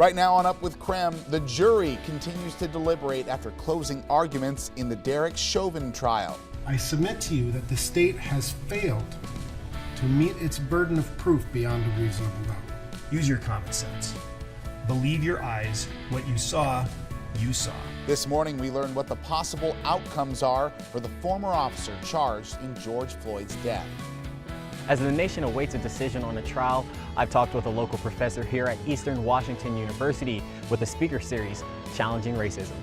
Right now on Up with KREM, the jury continues to deliberate after closing arguments in the Derek Chauvin trial. I submit to you that the state has failed to meet its burden of proof beyond a reasonable doubt. Use your common sense. Believe your eyes. What you saw, you saw. This morning, we learned what the possible outcomes are for the former officer charged in George Floyd's death. As the nation awaits a decision on the trial, I've talked with a local professor here at Eastern Washington University with a speaker series, Challenging Racism.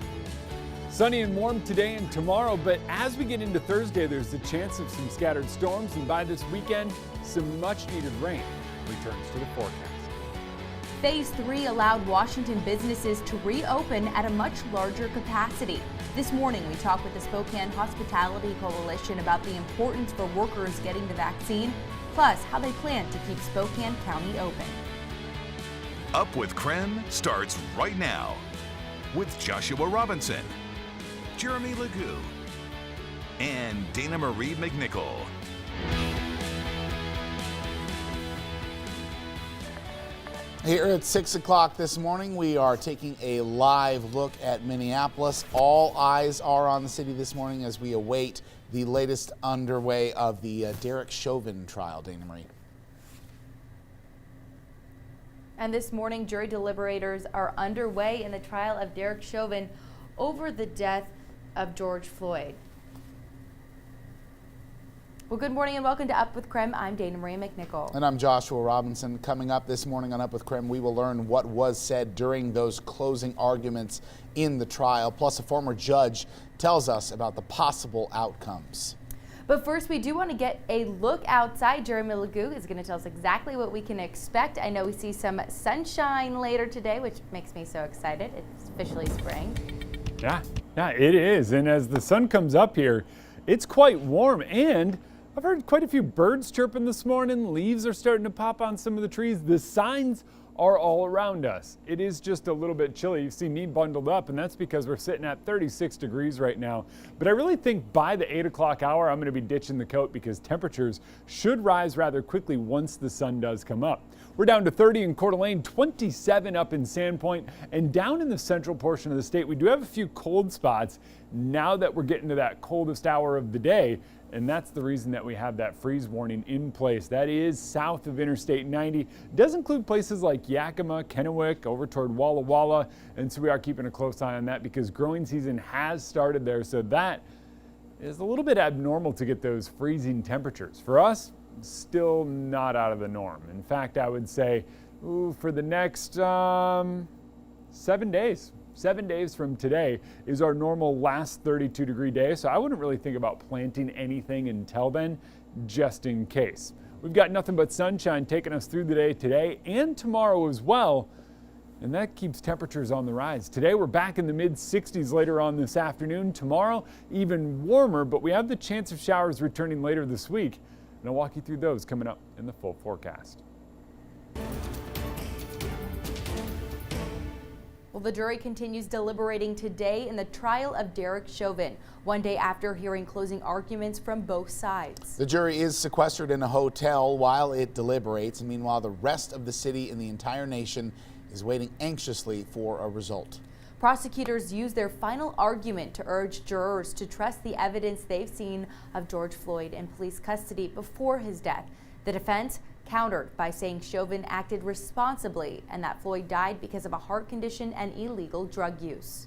Sunny and warm today and tomorrow, but as we get into Thursday, there's a chance of some scattered storms, and by this weekend, some much-needed rain returns to the forecast. Phase 3 allowed Washington businesses to reopen at a much larger capacity. This morning, we talked with the Spokane Hospitality Coalition about the importance for workers getting the vaccine, plus how they plan to keep Spokane County open. Up with KREM starts right now with Joshua Robinson, Jeremy Legoo, and Dana Marie McNichol. Here at 6 o'clock this morning, we are taking a live look at Minneapolis. All eyes are on the city this morning as we await the latest underway of the Derek Chauvin trial. Dana Marie. And this morning, jury deliberators are underway in the trial of Derek Chauvin over the death of George Floyd. Well, good morning and welcome to Up with KREM. I'm Dana Marie McNichol. And I'm Joshua Robinson. Coming up this morning on Up with KREM, we will learn what was said during those closing arguments in the trial. Plus, a former judge tells us about the possible outcomes. But first, we do want to get a look outside. Jeremy Legoo is going to tell us exactly what we can expect. I know we see some sunshine later today, which makes me so excited. It's officially spring. Yeah, it is. And as the sun comes up here, it's quite warm, and I've heard quite a few birds chirping this morning. Leaves are starting to pop on some of the trees. The signs are all around us. It is just a little bit chilly. You see me bundled up, and that's because we're sitting at 36 degrees right now. But I really think by the 8 o'clock hour, I'm going to be ditching the coat because temperatures should rise rather quickly once the sun does come up. We're down to 30 in Coeur d'Alene, 27 up in Sandpoint, and down in the central portion of the state, we do have a few cold spots now that we're getting to that coldest hour of the day. And that's the reason that we have that freeze warning in place. That is south of Interstate 90. It does include places like Yakima, Kennewick, over toward Walla Walla. And so we are keeping a close eye on that because growing season has started there. So that is a little bit abnormal to get those freezing temperatures. For us, still not out of the norm. In fact, I would say for the next 7 days. 7 days from today is our normal last 32-degree day, so I wouldn't really think about planting anything until then, just in case. We've got nothing but sunshine taking us through the day today and tomorrow as well, and that keeps temperatures on the rise. Today we're back in the mid-60s later on this afternoon. Tomorrow even warmer, but we have the chance of showers returning later this week, and I'll walk you through those coming up in the full forecast. Well, the jury continues deliberating today in the trial of Derek Chauvin, one day after hearing closing arguments from both sides. The jury is sequestered in a hotel while it deliberates, and meanwhile, the rest of the city and the entire nation is waiting anxiously for a result. Prosecutors used their final argument to urge jurors to trust the evidence they've seen of George Floyd in police custody before his death. The defense countered by saying Chauvin acted responsibly and that Floyd died because of a heart condition and illegal drug use.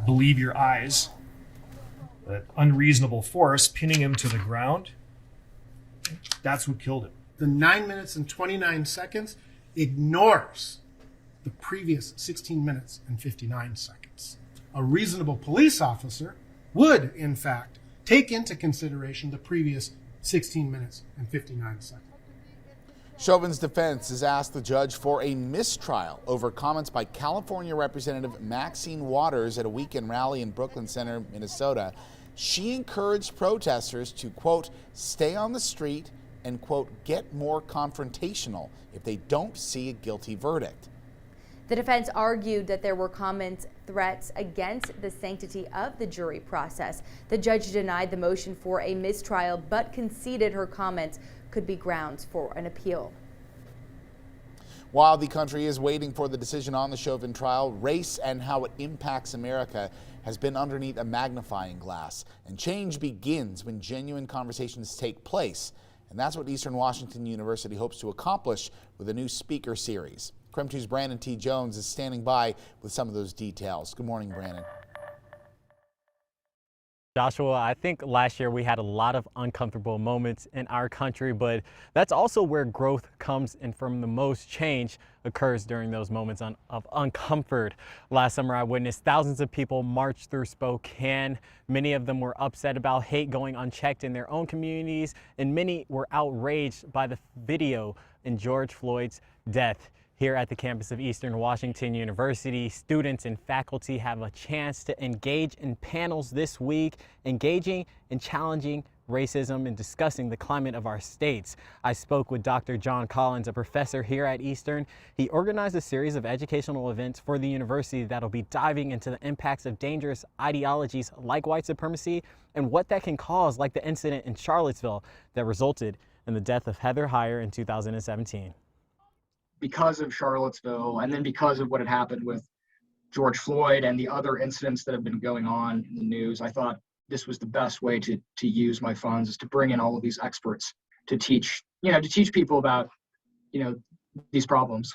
Believe your eyes. That unreasonable force pinning him to the ground, that's what killed him. The 9 minutes and 29 seconds ignores the previous 16 minutes and 59 seconds. A reasonable police officer would, in fact, take into consideration the previous 16 minutes and 59 seconds. Chauvin's defense has asked the judge for a mistrial over comments by California Representative Maxine Waters at a weekend rally in Brooklyn Center, Minnesota. She encouraged protesters to, quote, stay on the street and, quote, get more confrontational if they don't see a guilty verdict. The defense argued that there were comments, threats against the sanctity of the jury process. The judge denied the motion for a mistrial, but conceded her comments could be grounds for an appeal. While the country is waiting for the decision on the Chauvin trial, race and how it impacts America has been underneath a magnifying glass. And change begins when genuine conversations take place. And that's what Eastern Washington University hopes to accomplish with a new speaker series. KREM 2's Brandon T. Jones is standing by with some of those details. Good morning, Brandon. Joshua, I think last year we had a lot of uncomfortable moments in our country, but that's also where growth comes, and from the most change occurs during those moments of uncomfort. Last summer, I witnessed thousands of people march through Spokane. Many of them were upset about hate going unchecked in their own communities, and many were outraged by the video in George Floyd's death. Here at the campus of Eastern Washington University, students and faculty have a chance to engage in panels this week, engaging and challenging racism and discussing the climate of our states. I spoke with Dr. John Collins, a professor here at Eastern. He organized a series of educational events for the university that'll be diving into the impacts of dangerous ideologies like white supremacy and what that can cause, like the incident in Charlottesville that resulted in the death of Heather Heyer in 2017. Because of Charlottesville, and then because of what had happened with George Floyd and the other incidents that have been going on in the news, I thought this was the best way to use my funds, is to bring in all of these experts to teach people about, these problems.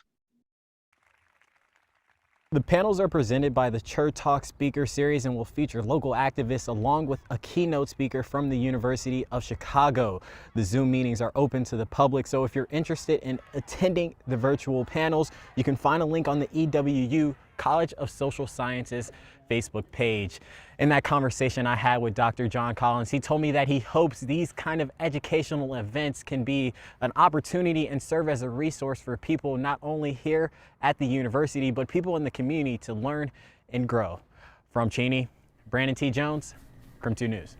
The panels are presented by the Church Talk Speaker Series and will feature local activists along with a keynote speaker from the University of Chicago. The Zoom meetings are open to the public, so if you're interested in attending the virtual panels, you can find a link on the EWU College of Social Sciences Facebook page. In that conversation I had with Dr. John Collins, he told me that he hopes these kind of educational events can be an opportunity and serve as a resource for people not only here at the university, but people in the community to learn and grow. From Cheney, Brandon T. Jones, KREM 2 News.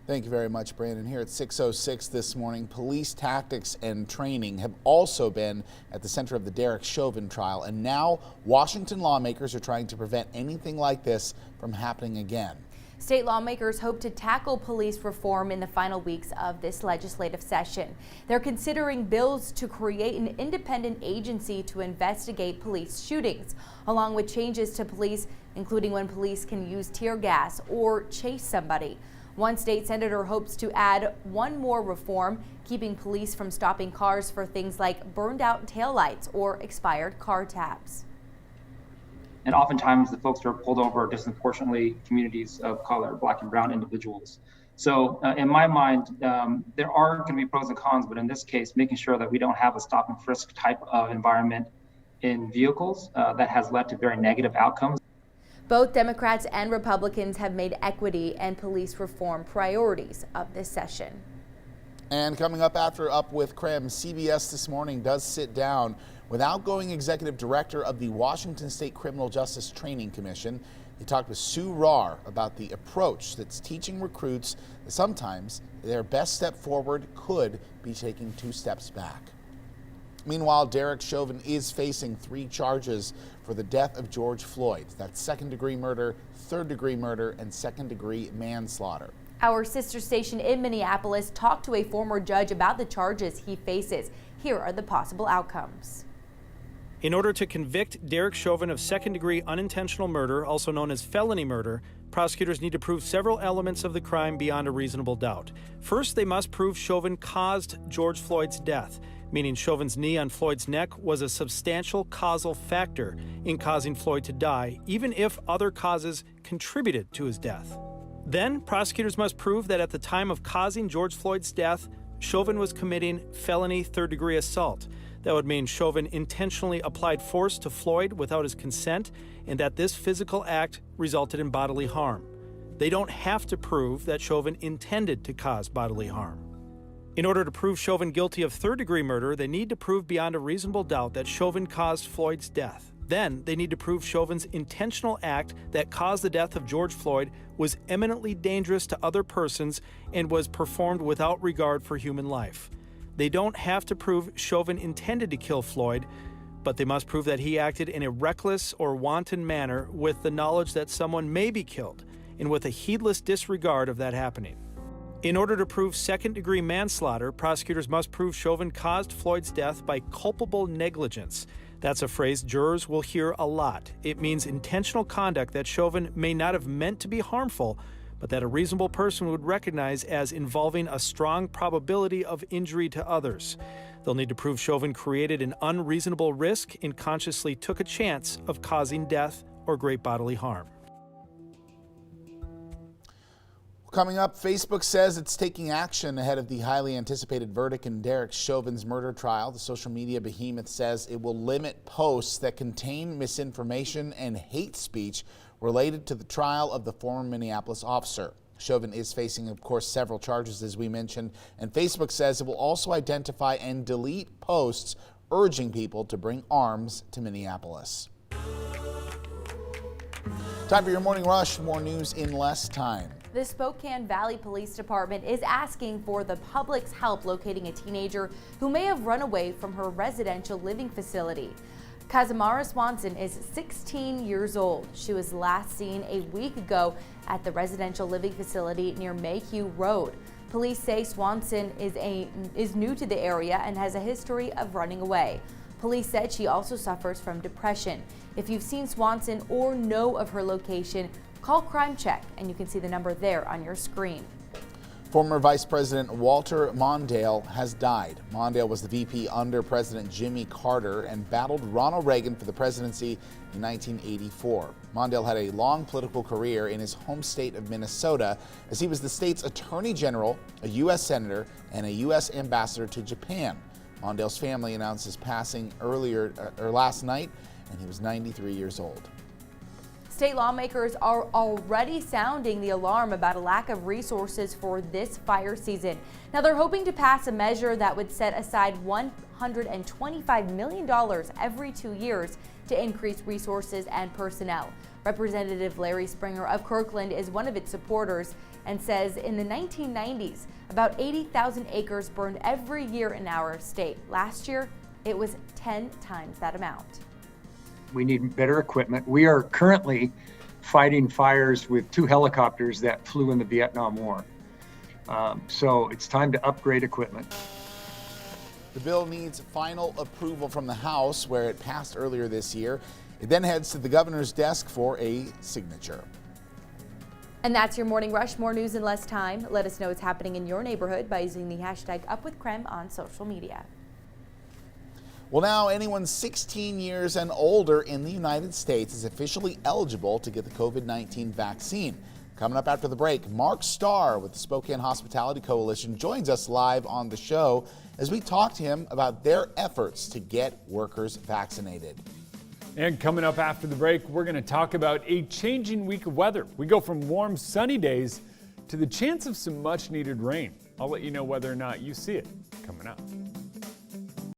Thank you very much, Brandon. Here at 6:06 this morning, police tactics and training have also been at the center of the Derek Chauvin trial, and now Washington lawmakers are trying to prevent anything like this from happening again. State lawmakers hope to tackle police reform in the final weeks of this legislative session. They're considering bills to create an independent agency to investigate police shootings, along with changes to police, including when police can use tear gas or chase somebody. One state senator hopes to add one more reform, keeping police from stopping cars for things like burned out taillights or expired car tabs. And oftentimes the folks who are pulled over are disproportionately communities of color, Black and brown individuals. So in my mind, there are going to be pros and cons, but in this case, making sure that we don't have a stop and frisk type of environment in vehicles that has led to very negative outcomes. Both Democrats and Republicans have made equity and police reform priorities of this session. And coming up after Up with KREM, CBS This Morning does sit down with outgoing executive director of the Washington State Criminal Justice Training Commission. He talked with Sue Rahr about the approach that's teaching recruits that sometimes their best step forward could be taking 2 steps back. Meanwhile, Derek Chauvin is facing 3 charges for the death of George Floyd. That's second-degree murder, third-degree murder, and second-degree manslaughter. Our sister station in Minneapolis talked to a former judge about the charges he faces. Here are the possible outcomes. In order to convict Derek Chauvin of second-degree unintentional murder, also known as felony murder, prosecutors need to prove several elements of the crime beyond a reasonable doubt. First, they must prove Chauvin caused George Floyd's death, meaning Chauvin's knee on Floyd's neck was a substantial causal factor in causing Floyd to die, even if other causes contributed to his death. Then, prosecutors must prove that at the time of causing George Floyd's death, Chauvin was committing felony third-degree assault. That would mean Chauvin intentionally applied force to Floyd without his consent, and that this physical act resulted in bodily harm. They don't have to prove that Chauvin intended to cause bodily harm. In order to prove Chauvin guilty of third-degree murder, they need to prove beyond a reasonable doubt that Chauvin caused Floyd's death. Then, they need to prove Chauvin's intentional act that caused the death of George Floyd was eminently dangerous to other persons and was performed without regard for human life. They don't have to prove Chauvin intended to kill Floyd, but they must prove that he acted in a reckless or wanton manner with the knowledge that someone may be killed and with a heedless disregard of that happening. In order to prove second-degree manslaughter, prosecutors must prove Chauvin caused Floyd's death by culpable negligence. That's a phrase jurors will hear a lot. It means intentional conduct that Chauvin may not have meant to be harmful, but that a reasonable person would recognize as involving a strong probability of injury to others. They'll need to prove Chauvin created an unreasonable risk and consciously took a chance of causing death or great bodily harm. Coming up, Facebook says it's taking action ahead of the highly anticipated verdict in Derek Chauvin's murder trial. The social media behemoth says it will limit posts that contain misinformation and hate speech related to the trial of the former Minneapolis officer. Chauvin is facing, of course, several charges, as we mentioned, and Facebook says it will also identify and delete posts urging people to bring arms to Minneapolis. Time for your morning rush. More news in less time. The Spokane Valley Police Department is asking for the public's help locating a teenager who may have run away from her residential living facility. Kazimara Swanson is 16 years old. She was last seen a week ago at the residential living facility near Mayhew Road. Police say Swanson is new to the area and has a history of running away. Police said she also suffers from depression. If you've seen Swanson or know of her location, call Crime Check, and you can see the number there on your screen. Former Vice President Walter Mondale has died. Mondale was the VP under President Jimmy Carter and battled Ronald Reagan for the presidency in 1984. Mondale had a long political career in his home state of Minnesota, as he was the state's Attorney General, a U.S. Senator, and a U.S. Ambassador to Japan. Mondale's family announced his passing last night, and he was 93 years old. State lawmakers are already sounding the alarm about a lack of resources for this fire season. Now they're hoping to pass a measure that would set aside $125 million every 2 years to increase resources and personnel. Representative Larry Springer of Kirkland is one of its supporters and says in the 1990s, about 80,000 acres burned every year in our state. Last year, it was 10 times that amount. We need better equipment. We are currently fighting fires with 2 helicopters that flew in the Vietnam War. So it's time to upgrade equipment. The bill needs final approval from the House, where it passed earlier this year. It then heads to the governor's desk for a signature. And that's your Morning Rush. More news in less time. Let us know what's happening in your neighborhood by using the hashtag #UpWithKrem on social media. Well, now anyone 16 years and older in the United States is officially eligible to get the COVID-19 vaccine. Coming up after the break, Mark Starr with the Spokane Hospitality Coalition joins us live on the show as we talk to him about their efforts to get workers vaccinated. And coming up after the break, we're going to talk about a changing week of weather. We go from warm, sunny days to the chance of some much needed rain. I'll let you know whether or not you see it coming up.